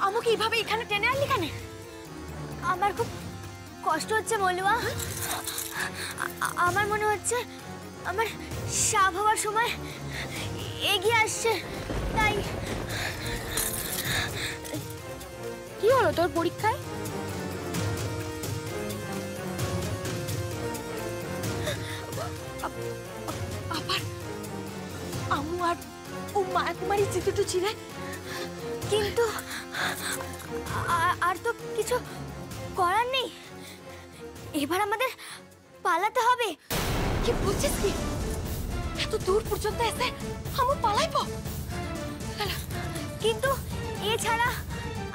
আমাকে এইভাবে এখানে টেনে আনলি কেন? আমার খুব কষ্ট হচ্ছে মলুয়া। আমার মনে হচ্ছে আমার সাপ হওয়ার সময় এগিয়ে আসছে, তাই। কি হলো তোর পরীক্ষায়? আবার আমু আর ও মায়া কুমারী জিতুটু ছিলে, কিন্তু আর তো কিছু করার নেই। এবার আমাদের পালাতে হবে। কি বলছিস কি? এত দূর পর্যন্ত এসে আমু পালাইব? কিন্তু এছাড়া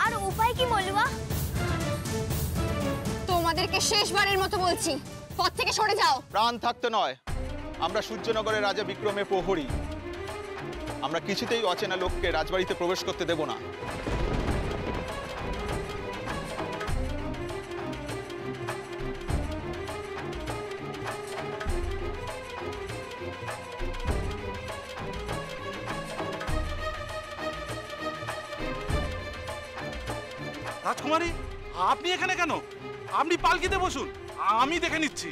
আর উপায় কি মলুয়া? তোমাদেরকে শেষবারের মতো বলছি, পথ থেকে সরে যাও। প্রাণ থাকতে নয়, আমরা সূর্যনগরের রাজা বিক্রমে প্রহরী। আমরা কিছুতেই অচেনা লোককে রাজবাড়িতে প্রবেশ করতে দেব না। রাজকুমারী, আপনি এখানে কেন? আপনি পালকিতে বসুন, আমি দেখে নিচ্ছি।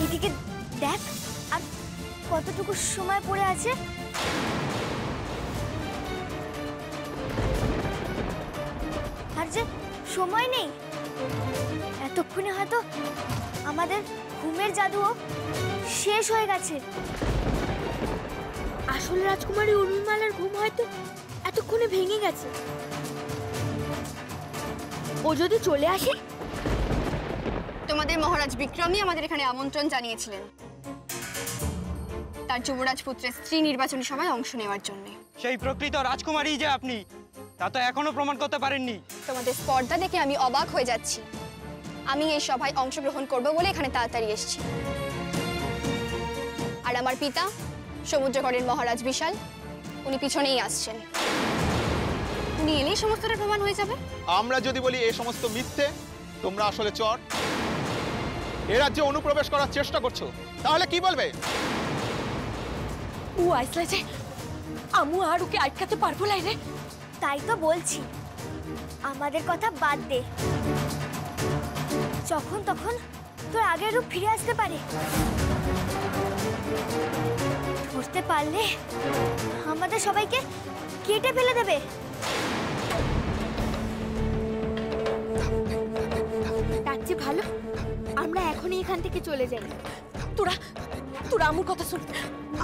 এদিকে দেখ, আর কতটুকু সময় পড়ে আছে। আর যে সময় নেই, এতক্ষণে হয়তো আমাদের ঘুমের জাদুও শেষ হয়ে গেছে। আসলে রাজকুমারী উর্মিমালার ঘুম হয়তো এতক্ষণে ভেঙে গেছে। ও যদি চলে আসে? তোমাদের মহারাজ বিক্রমই আমাদের এখানে আমন্ত্রণ জানিয়েছিলেন তার যুবরাজ পুত্রের স্ত্রী নির্বাচনী সভায় অংশ নেওয়ার জন্য। সেই প্রকৃত রাজকুমারী যে আপনি, তা তো এখনো প্রমাণ করতে পারেননি। তোমাদের স্পর্ধা দেখে আমি অবাক হয়ে যাচ্ছি। আমি এই সভায় অংশগ্রহণ করব বলে এখানে তাড়াতাড়ি এসেছি। আর আমার পিতা সমুদ্রগড়ের মহারাজ বিশাল, উনি পিছনেই আসছেন। উনি এলেই সমস্তটা প্রমাণ হয়ে যাবে। আমরা যদি বলি এই সমস্ত মিথ্যে, তোমরা আসলে চর, এ রাজ্যে অনুপ্রবেশ করার চেষ্টা করছো, তাহলে কি বলবে? ও আইসলা যে আমু আর ওকে আটকাতে পারবো না রে। তাই তো বলছি, আমাদের কথা বাদ দে। যখন তখন তোর আগের রূপ ফিরে আসতে পারে। ধরতে পারলে আমাদের সবাইকে কেটে ফেলে দেবে। তার চেয়ে ভালো আমরা এখনই এখান থেকে চলে যাই। তোরা তোরা আমুর কথা শুন,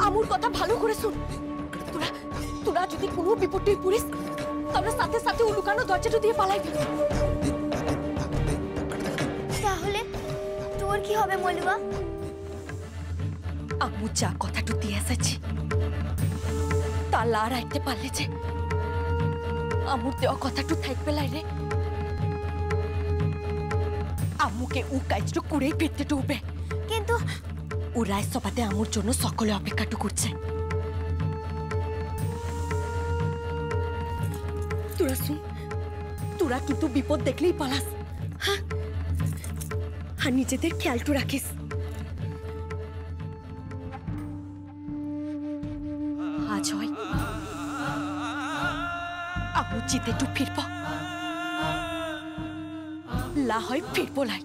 আমুর কথা ভালো করে শুন। তোরা তোরা যদি কোনো বিপদে পড়িস, আমরা সাথে সাথে ও লুকানো দরজাটা দিয়ে পালাইবি। তাহলে তোর কি হবে মলুয়া? আমু যা কথাটা দিয়ে এসেছি তা লা রাখতে পারলে যে আমুর দেওয়া কথাটু থাকবে রে। আমুকে ও কাজটু করেই ফিরতে টুবে। কিন্তু ও রায় সভাতে আমুর জন্য সকলে অপেক্ষাটু করছে। তোরা শুন, তোরা কিন্তু বিপদ দেখলেই পালাস, হ্যাঁ? আর নিজেদের খেয়ালটু রাখিস। আজ হয় আমু জিতে টু ফিরব, লা হয় ফিরব লাই।